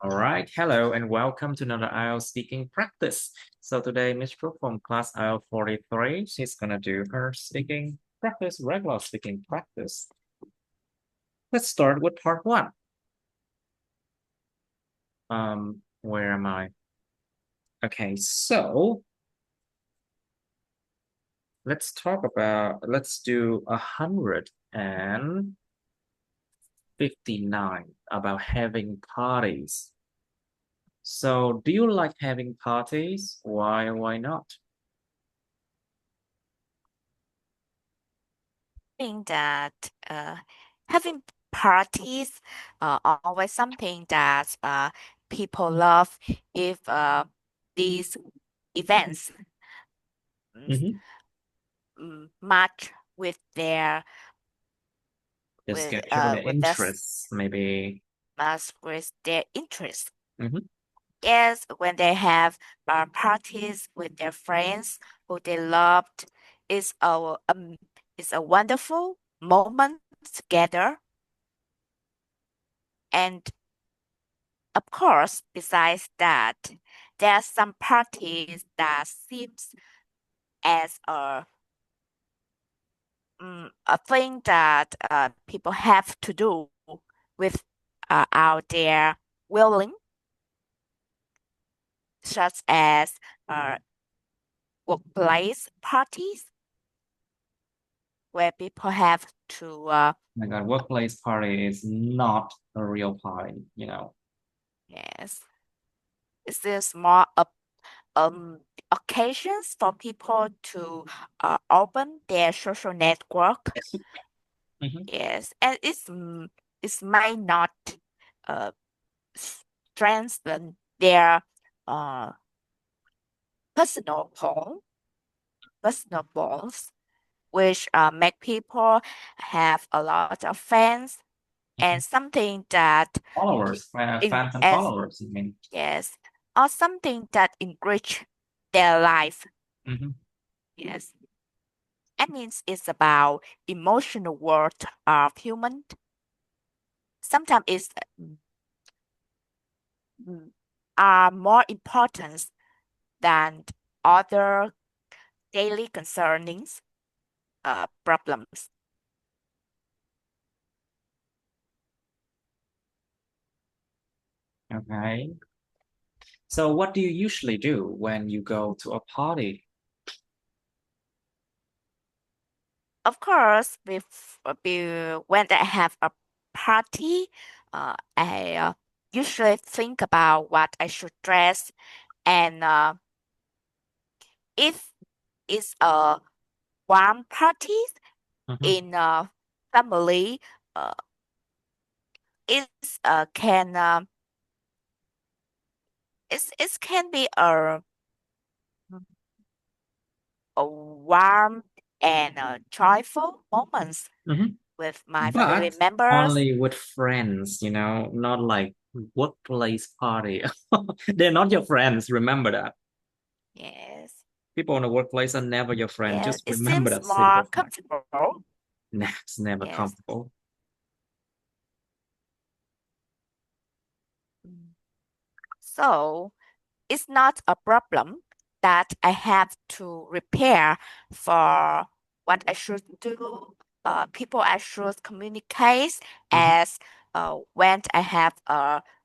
All right, hello and welcome to another IELTS speaking practice. So today, Miss Brooke from class IELTS 43, she's gonna do her speaking practice, regular speaking practice. Let's start with part one. Where am I? Okay, so let's do 159 about having parties. So do you like having parties? Why not? Think that having parties always something that people love if these events mm, Mhm. match with their Just get you the with their interests, maybe. match with their interest. Mhm. Yes, when they have parties with their friends who they loved, it's a wonderful moment together. And of course, besides that, there are some parties that seems as a thing that people have to do with out their willing, such as uh, workplace parties, where people have to My God, workplace party is not a real party. yes, it's just more um occasions for people to open their social network. Mhm. Yes, and it might not uh strengthen their uh personal bond, personal bonds, which make people have a lot of fans and something that Followers, in fans and as followers, I mean. yes, or something that enrich their life. Mhm. Yes, I mean it's about emotional worth of human. Sometimes it's mm, are more important than other daily concernings, problems. Okay. So what do you usually do when you go to a party? Of course, when I have a party, I usually think about what I should dress, and if it's a warm party Mhm. in a family, uh, it's can it can be a warm and joyful moments Mhm. with my family But members. only with friends, not like workplace party. They're not your friends, remember that. Yes, People in the workplace are never your friend. yes, Just it remember seems that more simple fact. comfortable. Nah, it's never Yes. comfortable. Mm. So it's not a problem that I have to repair for what I should do, people I should communicate Mhm. as when I have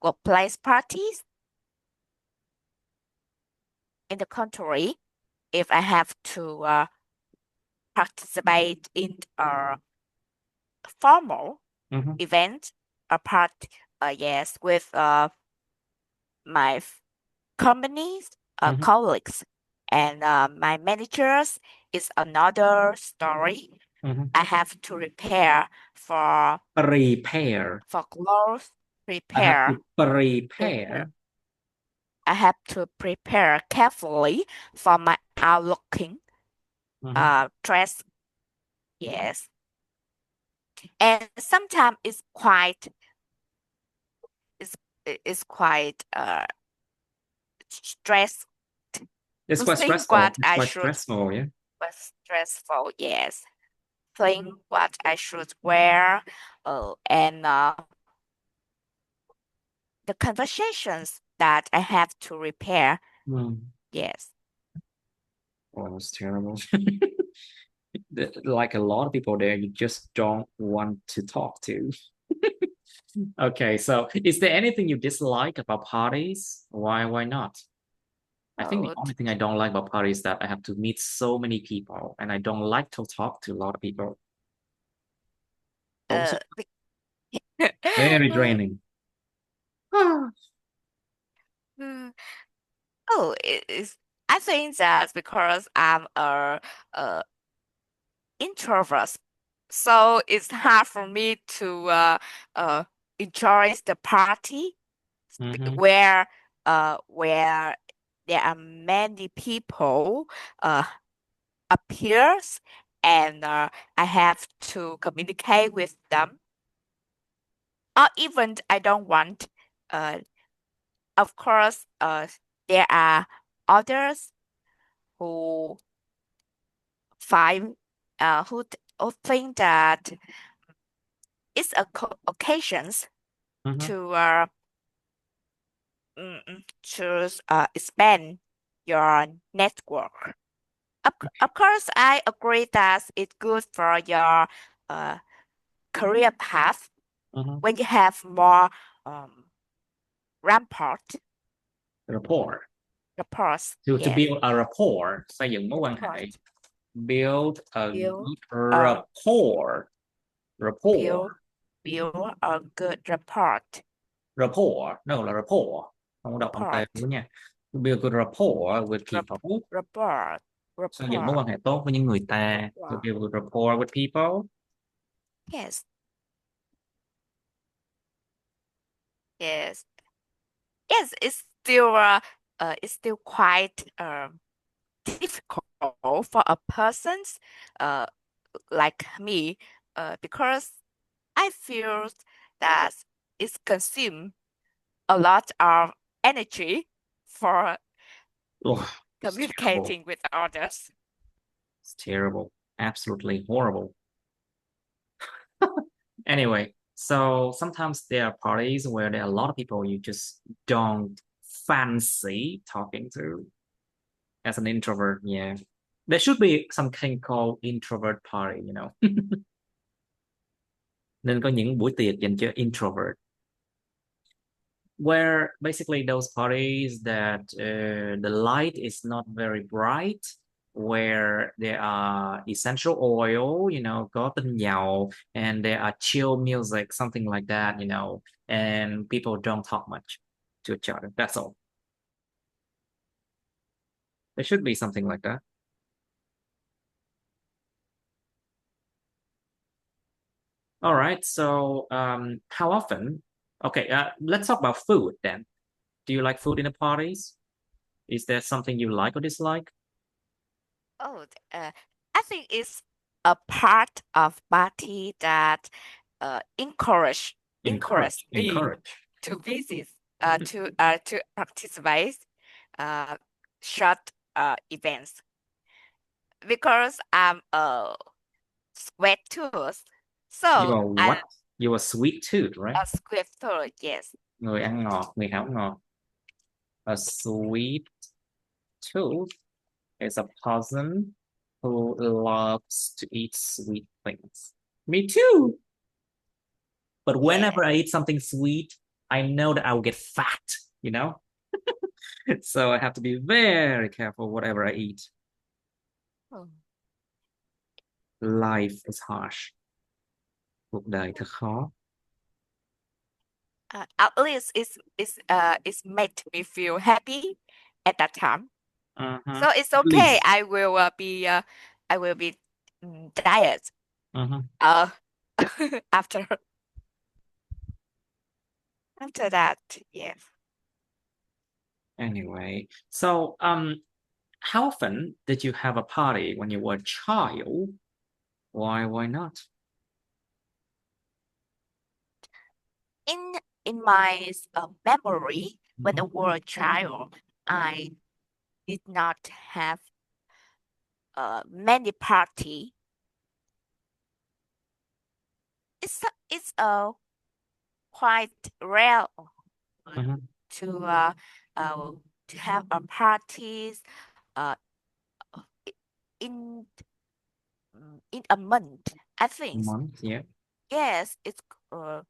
workplace parties. In the contrary, if I have to participate in a formal Mhm. event, a part, yes, with my companies, Mhm. colleagues, and my managers is another story. Mhm. I have to prepare for Prepare. clothes, I have prepare, to prepare. prepare. I have to prepare carefully for my outlooking Mhm. dress. Yes, and sometimes it's it's quite stress It's to quite think stressful. what It's I quite should stressful, yeah. was stressful. Yes, think what I should wear, and the conversations that I have to repair. Mm. Yes. Oh, it's terrible. Like a lot of people there, you just don't want to talk to. Okay, so is there anything you dislike about parties? Why not? I think the Oh, only thing I don't like about parties is that I have to meet so many people and I don't like to talk to a lot of people. Also, uh, very draining. Hmm. Oh, it is. I think that's because I'm a introvert, so it's hard for me to uh enjoy the party Mm-hmm. where there are many people uh appears and I have to communicate with them. Or even I don't want. Uh, of course, there are others who find who think that it's a occasions Mm-hmm. to expand your network. Of course, I agree that it's good for your uh, career path Mm-hmm. when you have more um, rampart Rapport. rapports. To Yes, build a rapport, xây dựng mối quan hệ. rapport. Build a Build a rapport. Rapport. build build a good rapport. Rapport. No là rapport. Không có đọc âm tê Rapport. nữa nha. Build good rapport with Rap, people. rapport. Xây dựng mối quan Rapport. hệ tốt với những người ta. To Rapport. build good rapport with people. Yes. Yes. Yes. It's still quite difficult for a person's uh like me because I feel that it's consume a lot of energy for Oh, it's terrible. communicating with others. It's terrible. Absolutely horrible. Anyway, so sometimes there are parties where there are a lot of people you just don't fancy talking to as an introvert. Yeah. There should be something called introvert party, you know. Nên có những buổi tiệc dành cho introvert where basically those parties that the light is not very bright, where there are essential oil, you know, có tinh dầu, and there are chill music, something like that, you know, and people don't talk much to each other. That's all. There should be something like that. All right. So, how often? Okay, let's talk about food then. Do you like food in the parties? Is there something you like or dislike? Oh, I think it's a part of party that encourage me Encourage. to visit to participate uh short events because I'm a sweat tooth. You So are I what? You are sweet tooth, right? a sweat tooth, yes. Người ăn ngọt, người hảo ngọt. A sweet tooth is a person who loves to eat sweet things. Me too. But Yeah. whenever I eat something sweet, I know that I will get fat, you know? So I have to be very careful whatever I eat. Oh. Life is harsh. Cuộc đời thật khó. At least it's made me feel happy at that time. Uh-huh. So it's At okay. least. I will be diet Uh-huh. uh after after that. Yes. Anyway, so how often did you have a party when you were a child? Why not? In in my memory, when I Mhm. was a child, I did not have many party. It's a quite rare. Mhm. to uh, uh, to have a parties uh, in in a month. I think Month, yeah. yes, it's uh,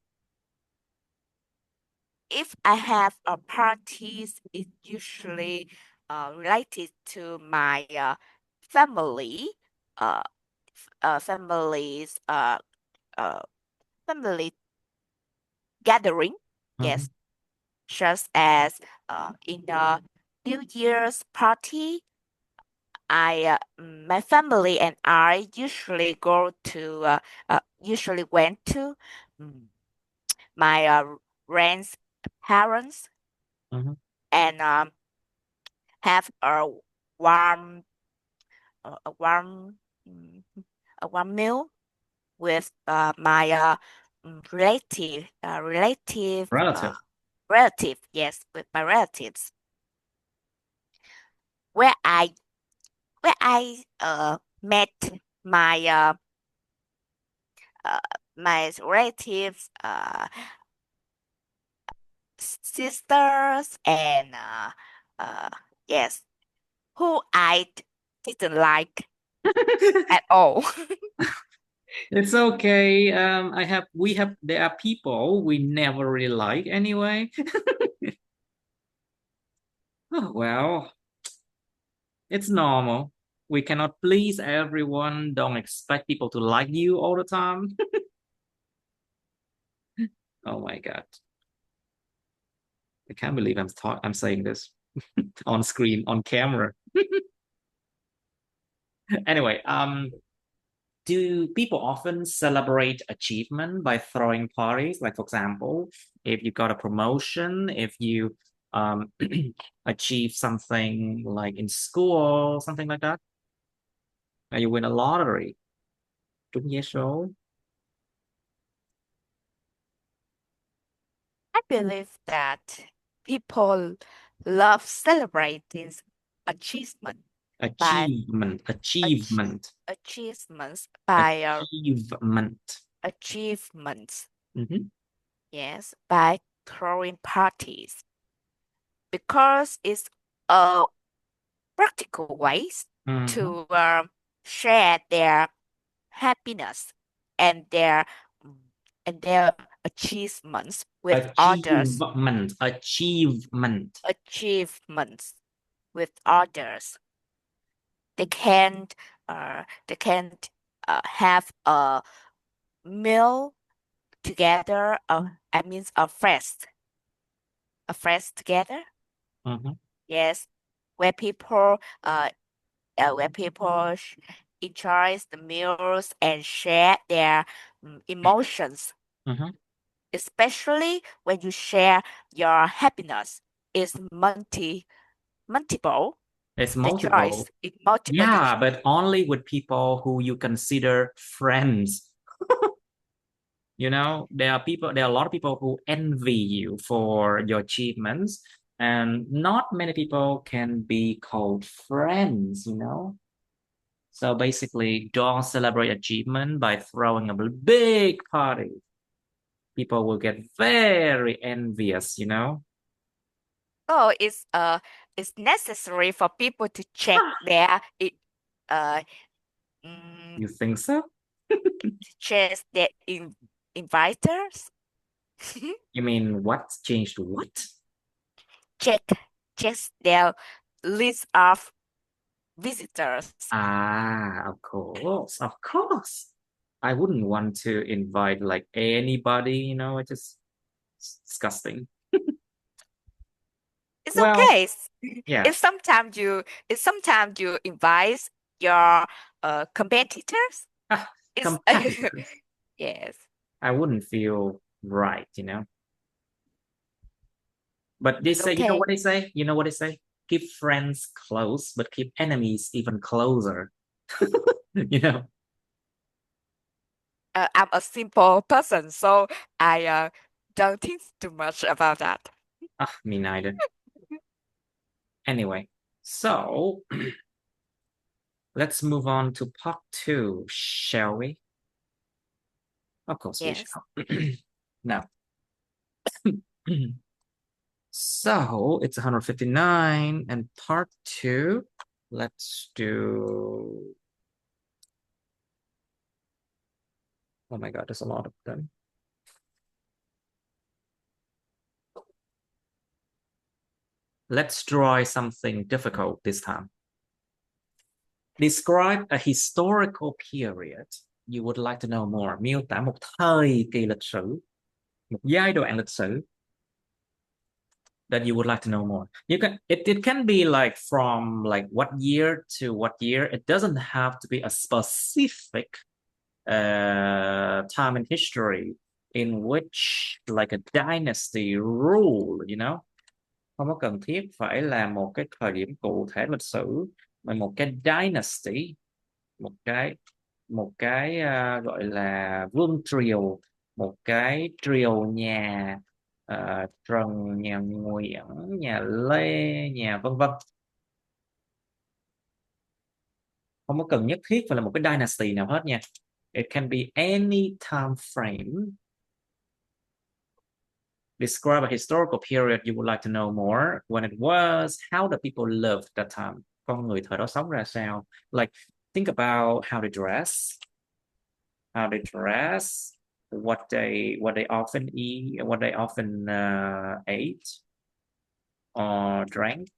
if I have a parties, it's usually related to my family, uh, families, uh, family gathering. Mhm. Yes, just as in the New Year's party, my family and I usually went to mm, my grandparents Mhm. and have warm, a warm, mm, a warm meal with my Relative. relative, yes, with my relatives, where I met my uh, my relatives, sisters, and uh, yes, who didn't like at all. It's okay. There are people we never really like anyway. Oh, well, it's normal. We cannot please everyone. Don't expect people to like you all the time. Oh my God. I can't believe I'm saying this on screen, on camera. Anyway, do people often celebrate achievement by throwing parties? Like, for example, if you got a promotion, if you achieve something like in school, something like that, or you win a lottery. Trúng vé số. I believe that people love celebrating achievement by Achievement, ach- achievement, achievements by achievement. achievements. Mhm. Yes, by throwing parties because it's a practical ways Mhm. to share their happiness and their mm, and their achievements with others. Achievement. Achievements with others. They can't have a meal together. I mean a feast together. Mhm. Yes, where people where people enjoys the meals and share their emotions, Mhm. especially when you share your happiness is multiple. It's The choice multiple. is multiple. Yeah, but only with people who you consider friends. There are a lot of people who envy you for your achievements, and not many people can be called friends. So basically, don't celebrate achievement by throwing a big party. People will get very envious. So it's necessary for people to check uh mm, You think so? to check their inviters. You mean what changed what? check check their list of visitors. Ah, of course, of course. I wouldn't want to invite like anybody. It's disgusting. It's Well, okay. yeah, If sometimes you invite your competitors, ah, it's competitors. yes. I wouldn't feel right. But they It's say, you know okay. what they say? You know what they say? Keep friends close, but keep enemies even closer. You know? I'm a simple person, so I don't think too much about that. Ah, me neither. Anyway, so let's move on to part two, shall we? Of course we Yes. shall. Now, So it's 159 and part 2. Let's do, oh my God, there's a lot of them. Let's try something difficult this time. Describe a historical period you would like to know more. Miêu tả một thời kỳ lịch sử, một giai đoạn lịch sử that you would like to know more. You can it can be like from like what year to what year. It doesn't have to be a specific time in history in which like a dynasty rule, you know. Không có cần thiết phải là một cái thời điểm cụ thể lịch sử, mà một cái dynasty, một cái gọi là vương triều, một cái triều nhà Trần, nhà Nguyễn, nhà Lê, nhà vân vân. Không có cần nhất thiết phải là một cái dynasty nào hết nha. It can be any time frame. Describe a historical period you would like to know more. When it was, how the people lived that time. Con người thời đó sống ra sao? Like, think about how they dress, what they often eat, what they often ate or drank.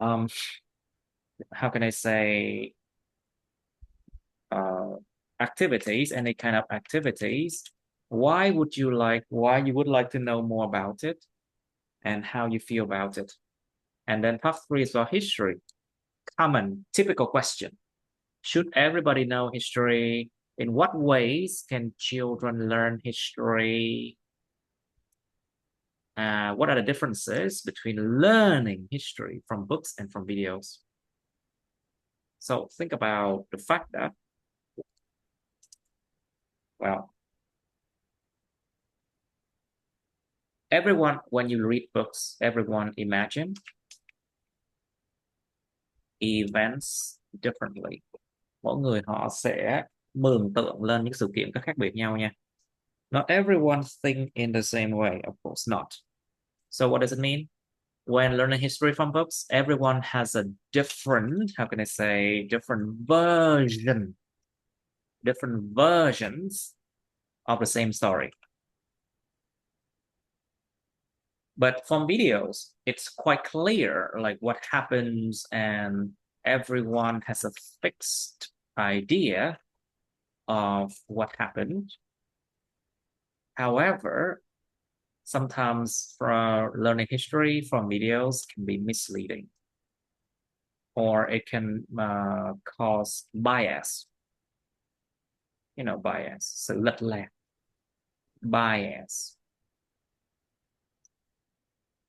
How can I say, activities, any kind of activities. Why you would like to know more about it and how you feel about it. And then part 3 is about history. Common, typical question. Should everybody know history? In what ways can children learn history? What are the differences between learning history from books and from videos? So think about the fact that, well, everyone, when you read books, everyone imagine events differently. Mỗi người họ sẽ mường tượng lên những sự kiện có khác biệt nhau nha. Not everyone think in the same way, of course not. So what does it mean? When learning history from books, everyone has a different, how can I say, different versions of the same story. But from videos, it's quite clear like what happens, and everyone has a fixed idea of what happened. However, sometimes for learning history from videos can be misleading, or it can cause bias. You know, bias, sự lệch lạc, bias,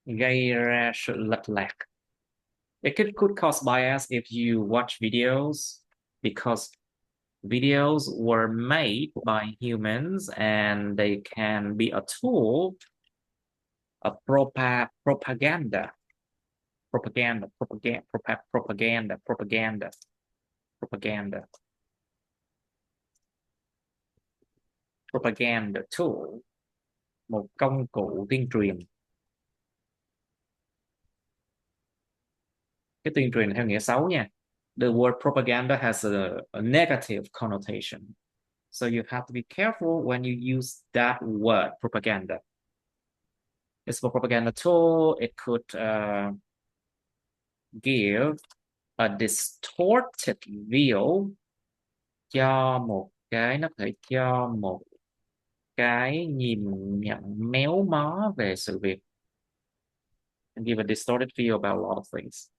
gây ra sự lệch lạc. It could cause bias if you watch videos, because videos were made by humans and they can be a tool of propaganda, tool, một công cụ tuyên truyền. Cái tuyên truyền theo nghĩa xấu nha. The word propaganda has a negative connotation. So you have to be careful when you use that word, propaganda. It's for propaganda tool. It could give a distorted view, cho một cái, nó thể cho một cái nhìn nhận méo mó về sự việc, and give a distorted view about a lot of things.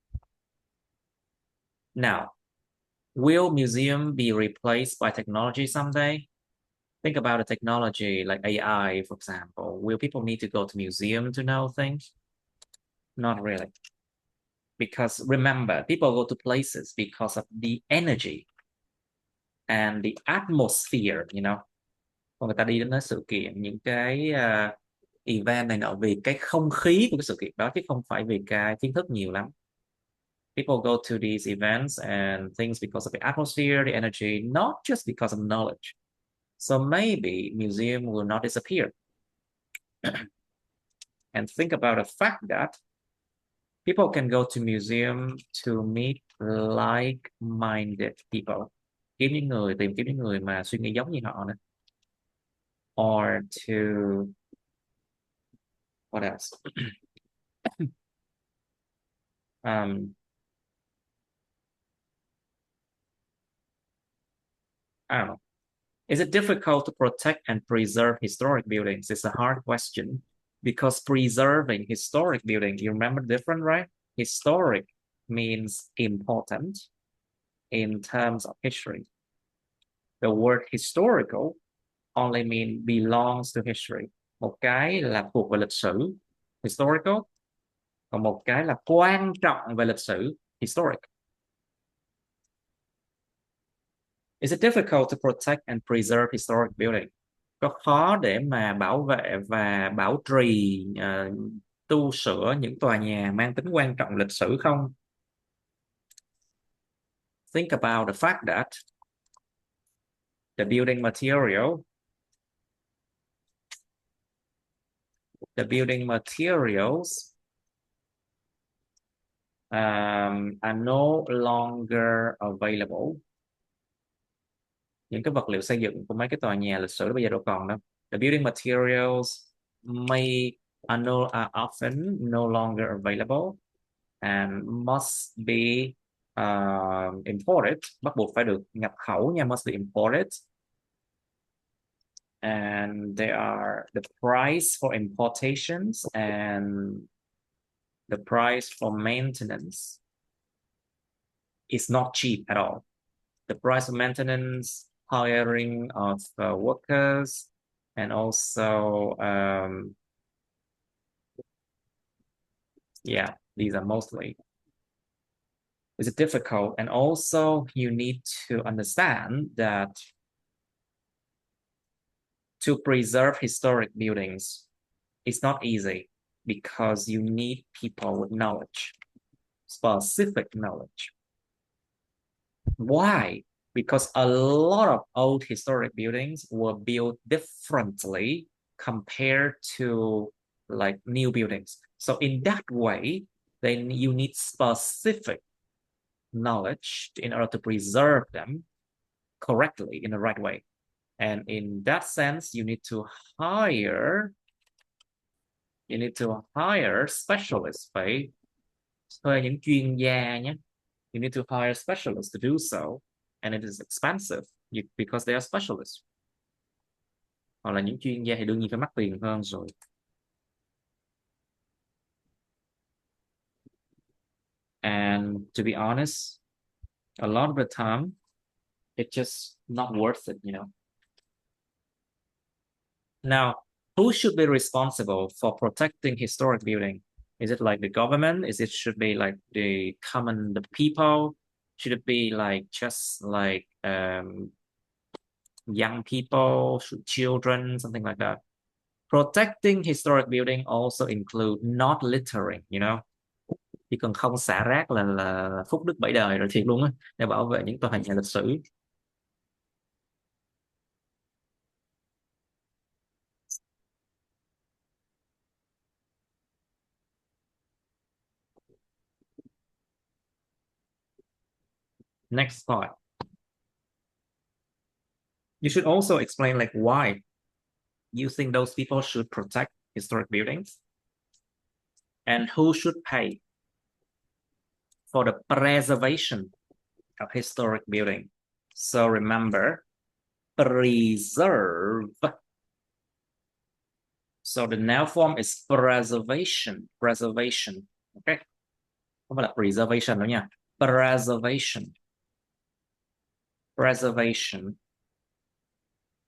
Now, will museum be replaced by technology someday? Think about a technology like AI, for example. Will people need to go to museum to know things? Not really. Because remember, people go to places because of the energy and the atmosphere, you know. Còn người ta đi đến cái sự kiện, những cái event này nọ vì cái không khí của cái sự kiện đó, chứ không phải vì cái kiến thức nhiều lắm. People go to these events and things because of the atmosphere, the energy, not just because of knowledge. So maybe museum will not disappear. And think about the fact that people can go to museum to meet like-minded people. Tìm kiếm những người mà suy nghĩ giống như họ nữa. Or to, what else? I don't know. Is it difficult to protect and preserve historic buildings? It's a hard question because preserving historic buildings, you remember different, right? Historic means important in terms of history. The word historical only means belongs to history. Một cái là thuộc về lịch sử, historical, còn một cái là quan trọng về lịch sử, historic. Is it difficult to protect and preserve historic building? Có khó để mà bảo vệ và bảo trì, tu sửa những tòa nhà mang tính quan trọng lịch sử không? Think about the fact that the building materials are no longer available. Những cái vật liệu xây dựng của mấy cái tòa nhà lịch sử bây giờ đâu còn đâu. The building materials are often no longer available and must be imported. Bắt buộc phải được nhập khẩu nha, must be imported. And there are the price for importations and the price for maintenance is not cheap at all. The price of maintenance, hiring of workers, and also, yeah, these are mostly. Is it difficult? And also you need to understand that to preserve historic buildings is not easy because you need people with knowledge, specific knowledge. Why? Because a lot of old historic buildings were built differently compared to like new buildings. So in that way, then you need specific knowledge in order to preserve them correctly in the right way. And in that sense, you need to hire specialists, phải thuê những chuyên gia nhé. You need to hire specialists to do so, and it is expensive because they are specialists. Hoặc là những chuyên gia thì đương nhiên phải mắc tiền hơn rồi. And to be honest, a lot of the time, it's just not worth it, you know. Now, who should be responsible for protecting historic building? Is it like the government? Should be like the people? Should it be like just like young people, children, something like that? Protecting historic building also include not littering, you know. Chỉ cần không xả rác là phúc đức 7 đời rồi thiệt luôn á, để bảo vệ những tòa nhà lịch sử. Next part. You should also explain like why you think those people should protect historic buildings and who should pay for the preservation of historic building. So remember, preserve. So the noun form is preservation. Okay. Không phải là preservation đâu nha. Preservation.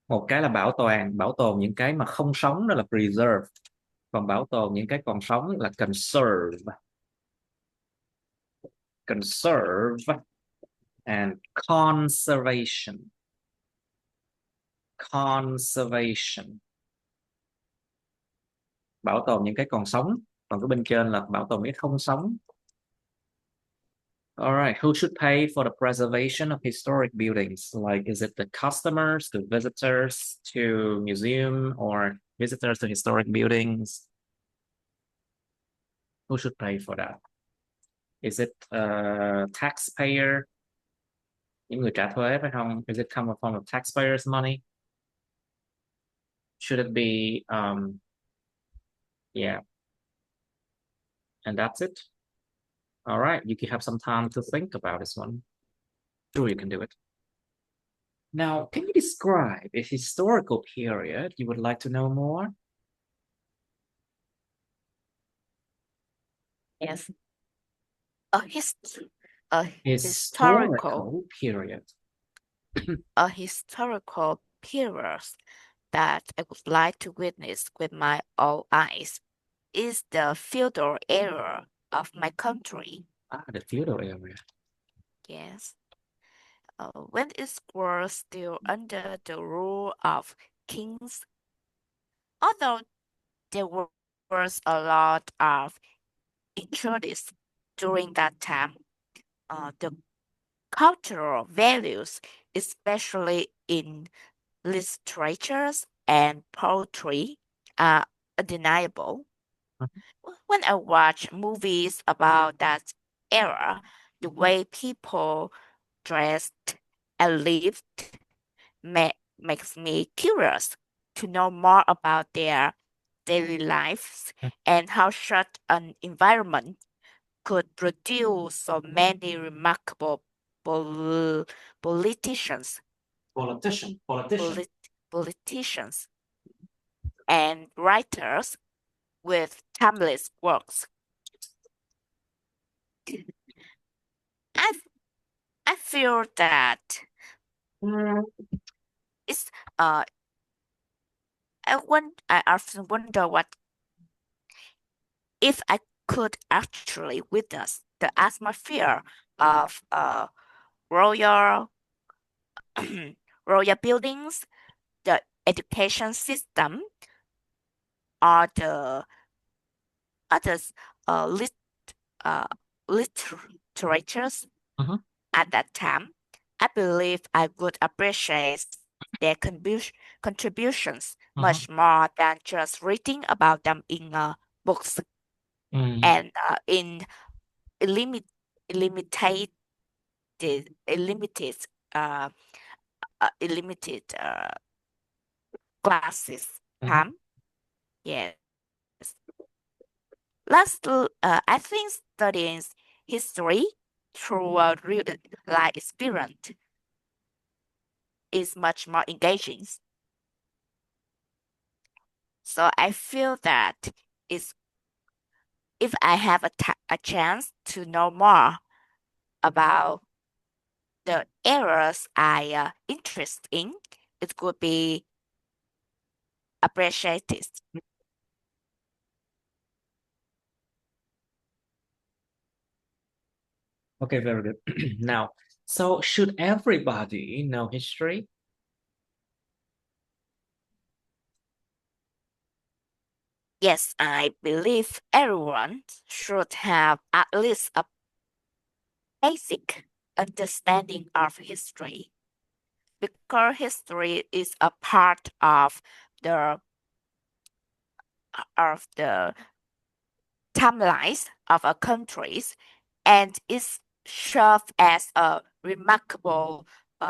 Một cái là bảo tồn những cái mà không sống đó là preserve. Còn bảo tồn những cái còn sống là conserve. And conservation. Bảo tồn những cái còn sống, còn cái bên trên là bảo tồn những cái không sống. All right, who should pay for the preservation of historic buildings? Like, is it the customers, the visitors to museum, or visitors to historic buildings? Who should pay for that? Is it taxpayer? Những người trả thuế phải không? Is it come from the taxpayers' money? Should it be yeah. And that's it. All right, you can have some time to think about this one. Sure, you can do it. Now, can you describe a historical period you would like to know more? Yes. A Historical period. a historical period that I would like to witness with my own eyes is the feudal era of my country. The feudal area. Yes. When it was still under the rule of kings, although there was a lot of injustice during that time, the cultural values, especially in literatures and poetry, are undeniable. When I watch movies about that era, the way people dressed and lived makes me curious to know more about their daily lives and how such an environment could produce so many remarkable politicians, politicians and writers with timeless works. I, I feel that it's I often wonder what if I could actually witness the atmosphere of royal royal buildings, the education system, or the others uh, literatures at that time. I believe I would appreciate their contributions much more than just reading about them in books and in limited limited limited uh, limited classes time. Yes. Lastly, I think studying history through a real life experience is much more engaging. So I feel that it's, if I have a chance to know more about the areas I interest in, it could be appreciated. Okay, very good. Now, so should everybody know history? Yes, I believe everyone should have at least a basic understanding of history because history is a part of the timelines of a countries and is served as a remarkable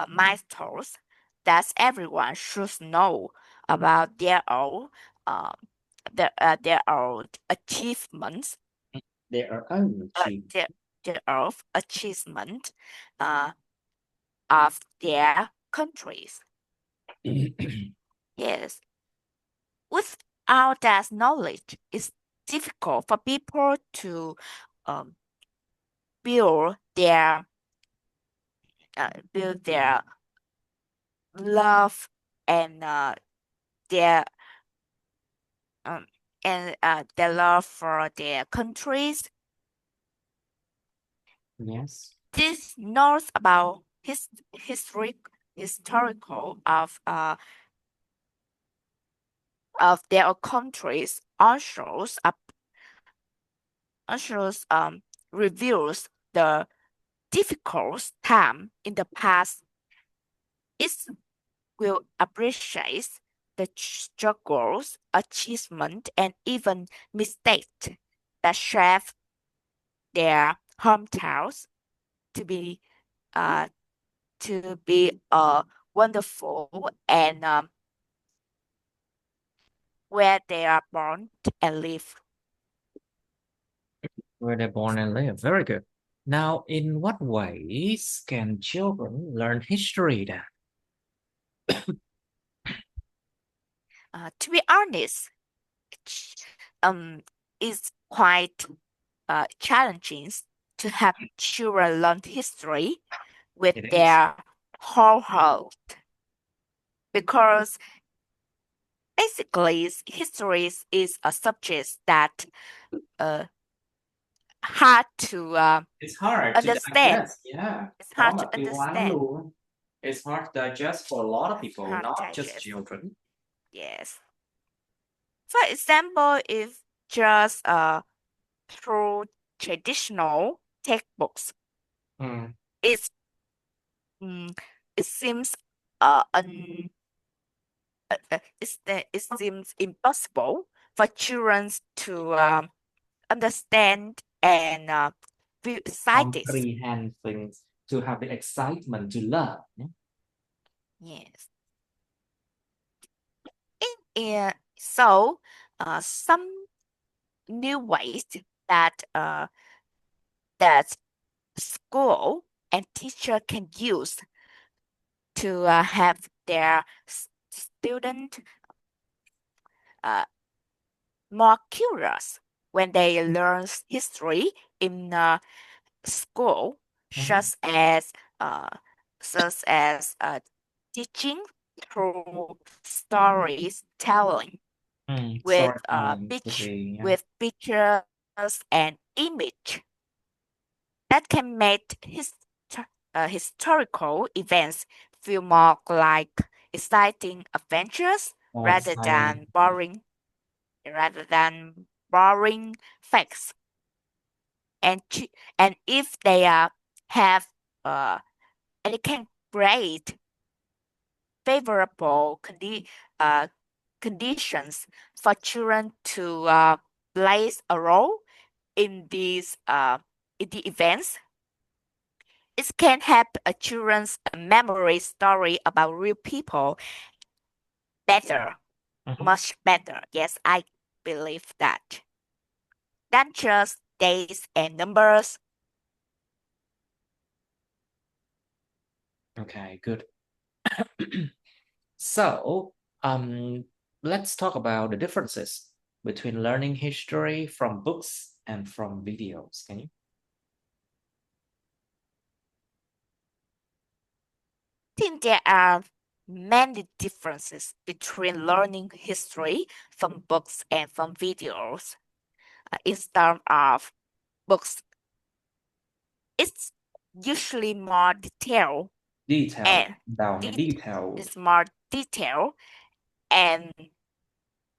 milestones that everyone should know about uh, their own achievements, Their own their own achievement uh, of their countries. Yes, without that knowledge, it's difficult for people to um, build their build their love and their um, their love for their countries. Yes. This knows about historical of their countries also reveals the difficult time in the past. It will appreciate the struggles, achievement, and even mistakes that chef their hometowns to be uh wonderful and where they are born and live. Where they're born and live. Very good. Now, in what ways can children learn history then? To be honest, um, it's quite challenging to have children learn history with It is. their whole heart because basically history is a subject that uh, hard to It's hard to understand. digest. Yeah. It's Có hard to một từ hoán understand. luôn. It's hard to digest for a lot of It's people, hard to not just digest. children. Yes. For example, if just through traditional textbooks, Mm. it's it seems uh, un, it seems impossible for children to understand and feel excited. Comprehend things, to have the excitement to learn. Yes. So some new ways that that school and teacher can use to have their student uh, more curious when they learn history in school, Mhm. such as uh, such as teaching through stories telling with Storytelling could be, yeah. with pictures and image that can make historical events feel more like exciting adventures More rather exciting. than boring rather than boring facts. And and if they have and it can create favorable uh, conditions for children to play a role in the events. It can help a children's memory story about real people better, Mhm. much better. Yes, I believe that. Than just dates and numbers. Okay, good. So, let's talk about the differences between learning history from books and from videos. Can you? I think there are many differences between learning history from books and from videos. In terms of books, it's usually more detailed Detail, and đào nha, det- detailed. it's more detailed and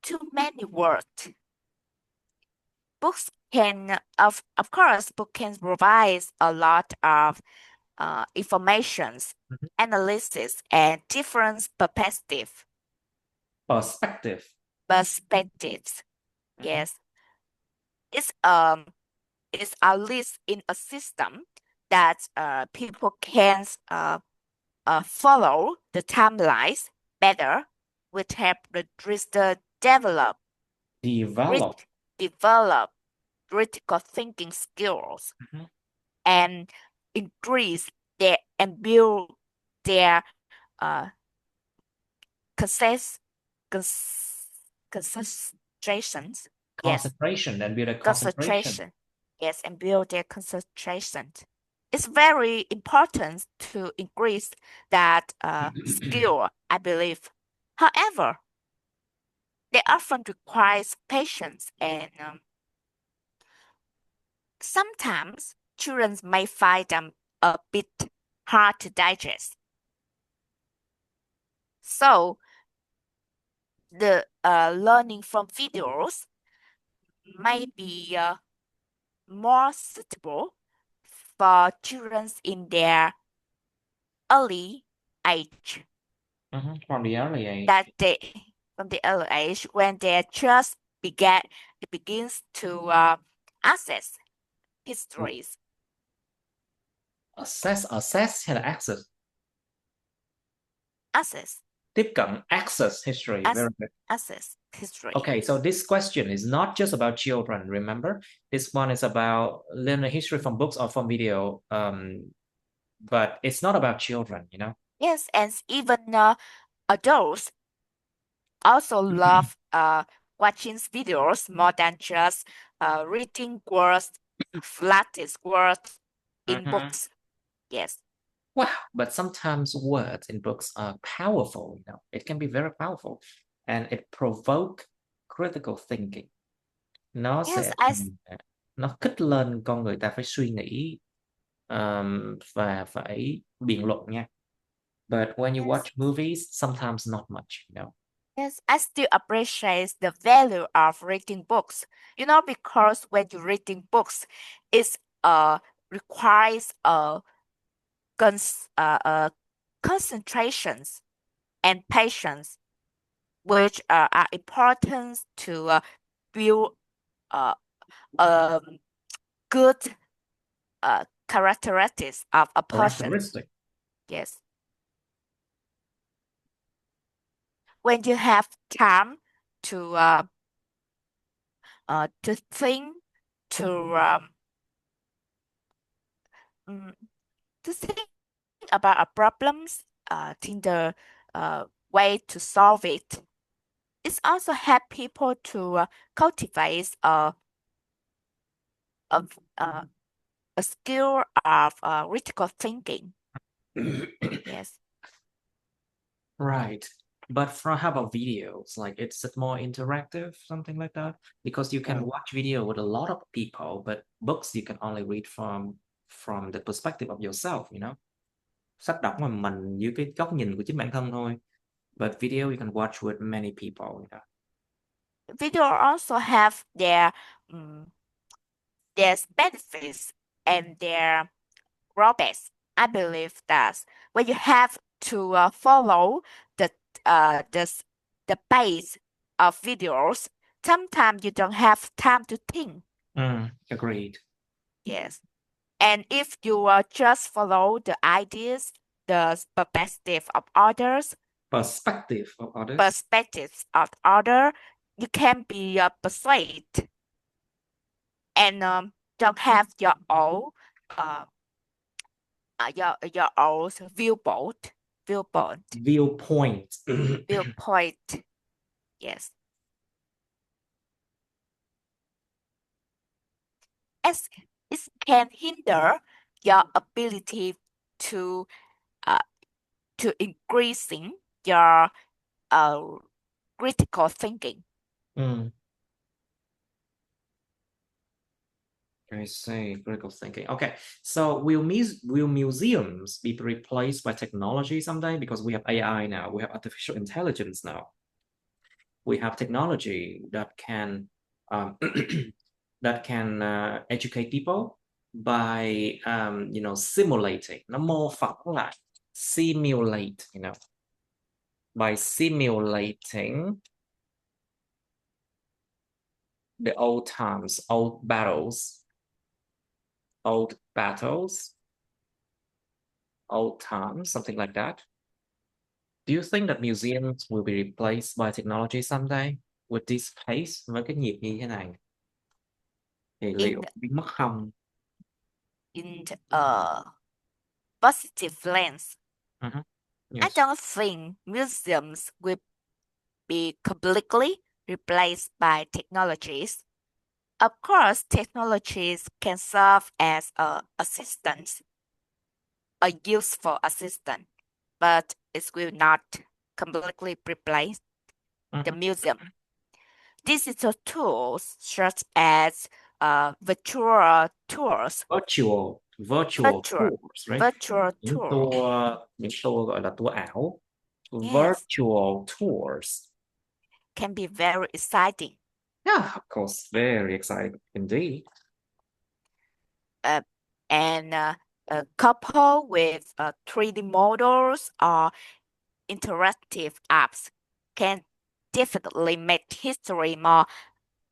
too many words. Books can, of course, book can provide a lot of informations, Mhm. analysis, and different Perspective. perspectives. Mhm. Yes, it's at least in a system that people can follow the timelines better, which help the reader Develop. develop critical thinking skills Mhm. and increase their and build their uh concess, cons, concentrations. Yes, Concentration and build a concentration. concentration. Yes, and build their concentration. It's very important to increase that skill, I believe. However, they often requires patience and sometimes children may find them a bit hard to digest. So the learning from videos may be more suitable for children in their early age. From the early age. That they from the early age when they just begins to access histories. Access hay là access? Access. Tiếp cận, access history. Very good. Access history. Okay, so this question is not just about children, remember? This one is about learning history from books or from video, but it's not about children, you know? Yes, and even adults also love watching videos more than just reading words, latest words in Mhm. books. Yes. Wow, but sometimes words in books are powerful, you know. It can be very powerful and it provoke critical thinking. Nó Yes, sẽ nó kích lên con người ta phải suy nghĩ và phải biện luận nha. But when you watch movies, sometimes not much, you know. yes, I still appreciate the value of reading books. You know, because when you're reading books, it requires concentrations and patience, which are important to build uh, um, good characteristics of a person. Characteristic. Yes. When you have time to think, to mm, to think about a problems, think the way to solve it. It's also help people to cultivate a, uh, a skill of critical thinking. Yes. Right. But for how about videos? Like it's more interactive, something like that? Because you can watch video with a lot of people, but books you can only read from the perspective of yourself, you know? Sách đọc mà mình dưới cái góc nhìn của chính bản thân thôi. But video you can watch with many people, you know? Video also have their benefits and their drawbacks. I believe that when you have to follow the uh, the the base of videos, sometimes you don't have time to think. Agreed. Yes, and if you just follow the ideas, the perspectives of others, you can be persuaded and don't have uh, your own Viewpoint. viewpoint. Yes, as it can hinder your ability to uh, increasing your uh, critical thinking. I see, critical thinking. Okay, so will museums be replaced by technology someday? Because we have AI now, we have artificial intelligence now. We have technology that can that can educate people by simulating. Nó mô phỏng lại, simulate, you know, by simulating the old times, old battles, old times, something like that. Do you think that museums will be replaced by technology someday? With this pace, với cái nhịp như thế này, thì liệu in biến mất không? in positive lens. I Yes. don't think museums will be completely replaced by technologies. Of course, technologies can serve as a assistant, a useful assistant, but it will not completely replace the museum. Digital tools such as virtual tours, Virtual tours, right? virtual tour, Những tour gọi là tour ảo. yes, Virtual tours. can be very exciting. Yeah, of course, very exciting indeed. And coupled with 3D models or interactive apps can definitely make history more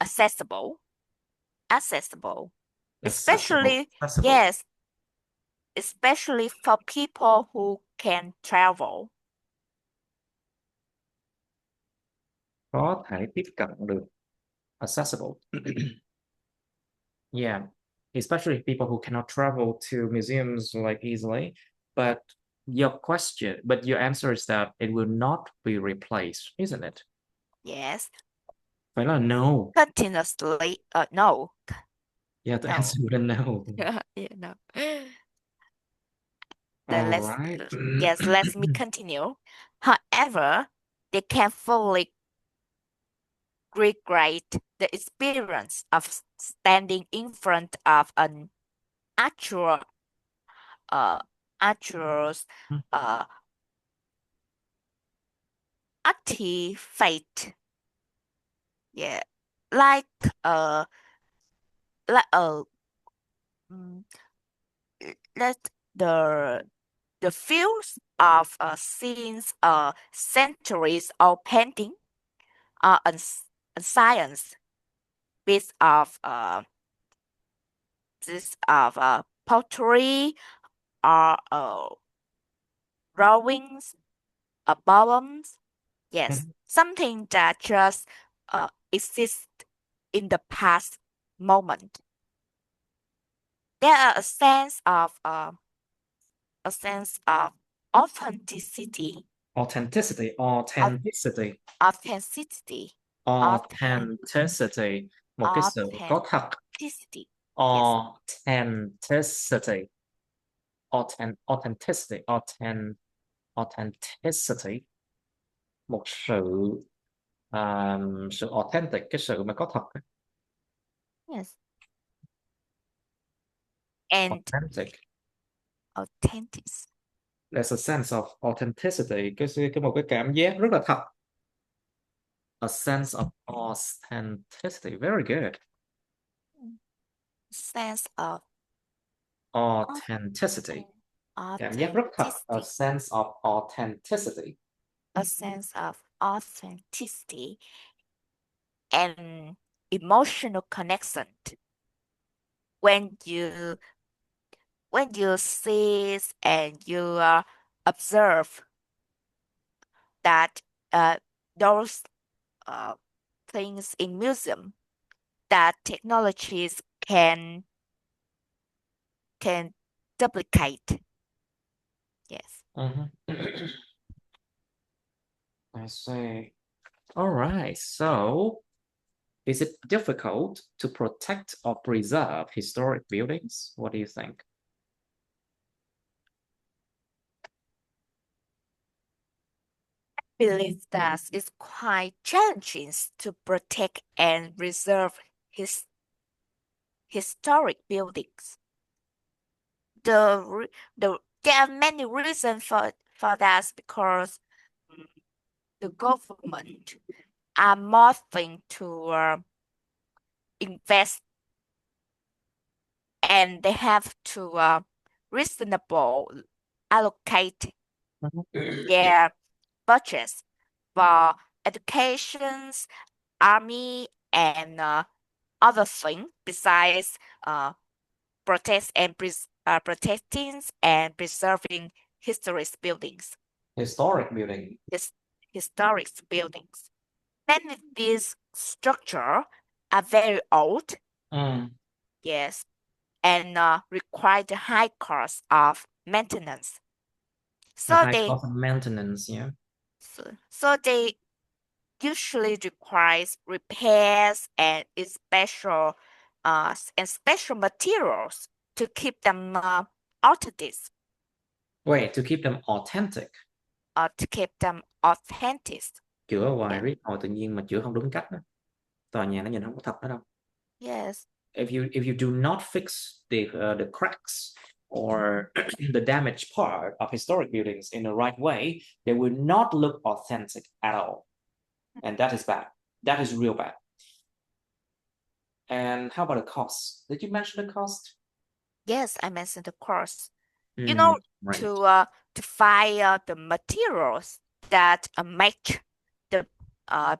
accessible. accessible, Accessible. especially, Accessible. yes, especially for people who can travel. Có thể tiếp cận được. Accessible. Yeah, especially people who cannot travel to museums like easily. But your answer is that it will not be replaced, isn't it? Yes, Phải là no. continuously, no, Yeah, the no. answer would no. Yeah, no. All right. Yes, let me continue. However, they can fully recreate the experience of standing in front of an actual, uh, actual, uh, artifact. Yeah, like, uh, like, mm, let the fields of scenes, centuries of painting, and science, bits of pottery, or drawings, poems. Yes, Mhm. something that just exists in the past moment. There are a sense of authenticity, Authenticity. au- Authenticity. authenticity, authen- Authenticity. Một cái sự có thật. authenticity. Yes, Authenticity. Authenticity. Authenticity. Một sự authentic, cái sự mà có thật á. yes, and Authentic. authentic. There's a sense of authenticity, một cái cảm giác rất là thật. A sense of authenticity. Very good. Sense of Authenticity. Cảm giác rất thật. A authenticity, sense of authenticity. a sense of authenticity and emotional connection. When you see and you observe that those uh, things in museum, that technologies can duplicate. Yes. Mhm. I see. All right. So, is it difficult to protect or preserve historic buildings? What do you think? Believe that it's quite challenging to protect and preserve his historic buildings. There are many reasons for that because mm, the government are moving to invest, and they have to reasonable allocate Mhm. their budgets for educations, army, and other things besides protecting and preserving historic buildings. Historic building. His, Historic buildings. Many of these structures are very old, Mm. yes, and require the high cost of maintenance. A So high they cost of maintenance, yeah. so they usually requires repairs and special materials to keep them authentic Wait, to keep them authentic. or to keep them authentic. Chữa hoài Yeah. riết hồi tự nhiên mà chữa không đúng cách đó. Tòa nhà nó nhìn không có thật nữa đâu. Yes. If you do not fix the cracks or the damaged part of historic buildings in the right way, they will not look authentic at all. And that is bad. That is real bad. And how about the cost? Did you mention the cost? Yes, I mentioned the cost. You Mm, know, right. to find the materials that match the uh,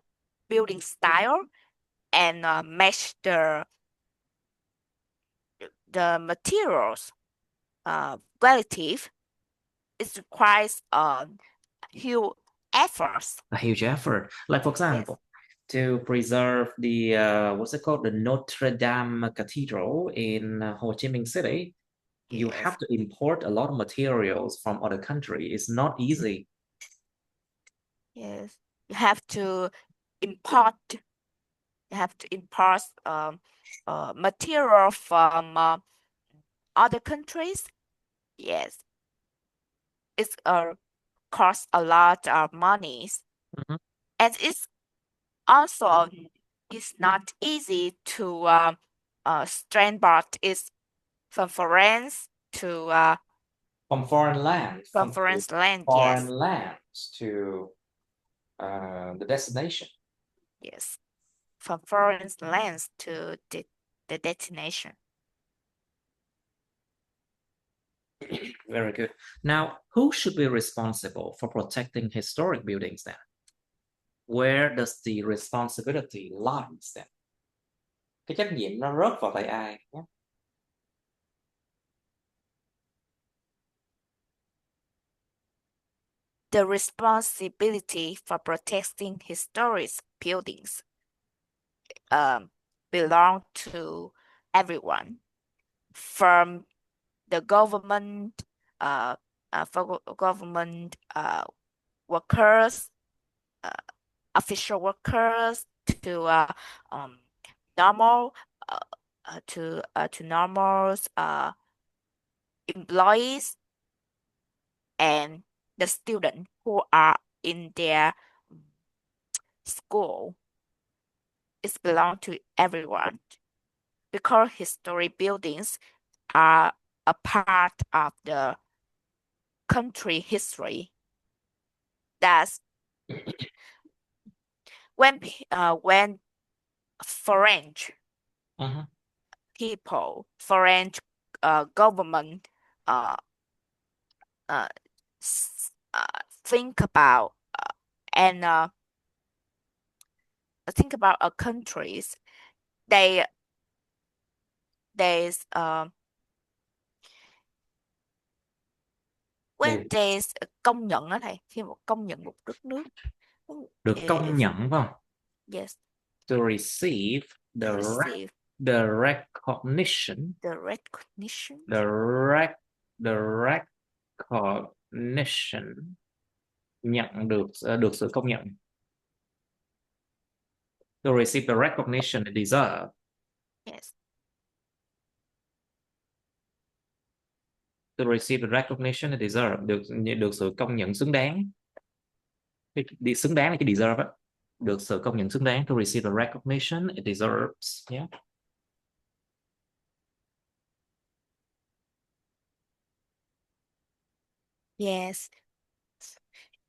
building style and match the materials relative, it requires huge efforts. A huge effort. Like, for example, to preserve the what's it called, the Notre Dame Cathedral in Ho Chi Minh City, you Yes. have to import a lot of materials from other countries. It's not easy. Yes, you have to import. You have to import material from other countries. Yes, it's costs a lot of money, Mhm. and it's also it's not easy to transport it from France to From foreign lands, from foreign land. foreign Yes, lands to the destination. yes, from foreign lands to the destination. Very good. Now, who should be responsible for protecting historic buildings then? Where does the responsibility lies then? Cái trách nhiệm nó rớt vào tay ai nhé? The responsibility for protecting historic buildings belong to everyone, from the government, for government workers, uh, official workers, to normal uh, to normal employees, and the students who are in their school. It belongs to everyone because historic buildings are a part of the country history. That's when foreign Uh-huh. people, foreign government uh, uh, think about and think about a countries, they there's when Đều there's công nhận á thầy, khi một công nhận một đất nước. được công If, nhận phải không? yes, To receive to receive the recognition, the recognition. the recognition, nhận được được sự công nhận. To receive the recognition it deserves. Yes, To receive the recognition it deserves, được sự công nhận xứng đáng. Đi xứng đáng là cái deserve á. Được sự công nhận xứng đáng. To receive the recognition it deserves. Yeah. yes.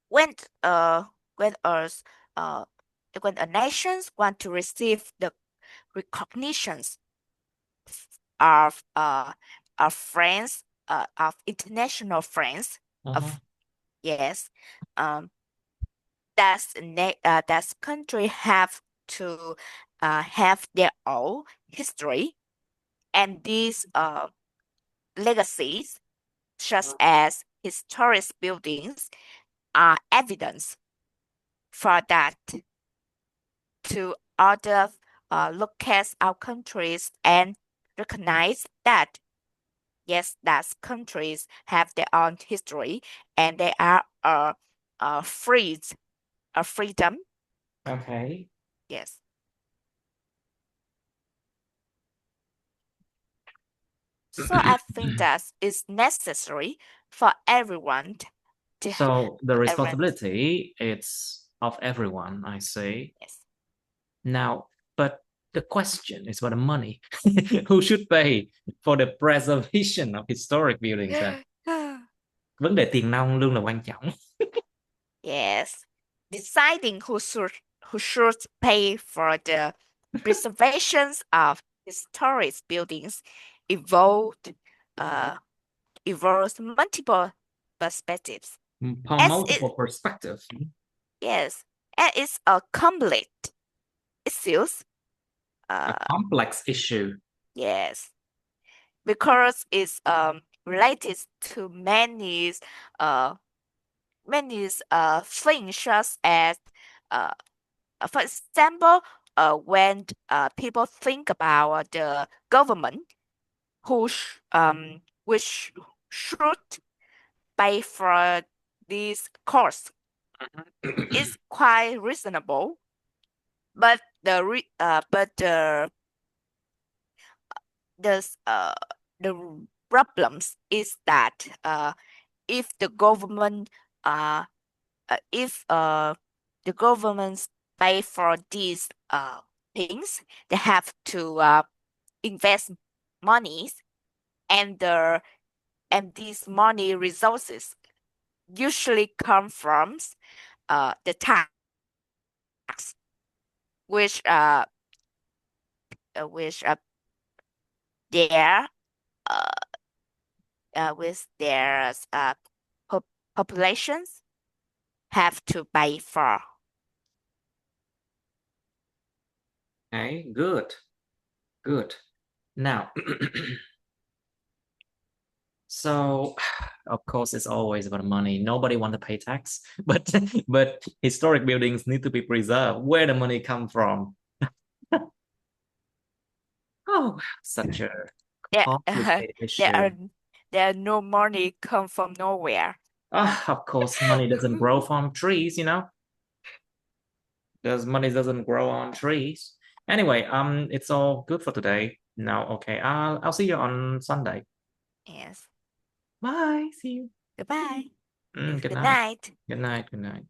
When uh when us uh when a nations want to receive the recognitions of friends, of international friends, Uh-huh. of yes, um that's country have to have their own history, and these legacies, such as historic buildings, are evidence for that to other look at our countries and recognize that yes, that countries have their own history and they are free, a freedom. Okay. Yes. So I think that it's necessary for everyone to So the everyone. responsibility it's of everyone, I say. Yes. Now, but the question is about the money. Who should pay for the preservation of historic buildings then? Vấn đề tiền nong luôn là quan trọng. Yes. Deciding who should pay for the preservations of historic buildings evolved evolves multiple perspectives. From As multiple it perspectives. yes, and it's a complex issues. A complex issue. Yes, because it's related to uh things such as uh for example, when people think about the government which should pay for this course is quite reasonable, but the uh the problems is that if the government uh if the governments pay for these things, they have to invest monies, and these money resources usually come from the tax, which uh which their uh with their pop populations have to pay for. Okay, good, good. Now, so of course it's always about money. Nobody want to pay tax, but historic buildings need to be preserved. Where the money come from? Oh, such a There, complicated there issue. are there are no money come from nowhere. Ah, of course, money doesn't grow from trees, you know. Because money doesn't grow on trees. Anyway, it's all good for today. Now, okay, I'll see you on Sunday. Yes. Bye. See you. Goodbye. Good Good night. night. Good night. Good night.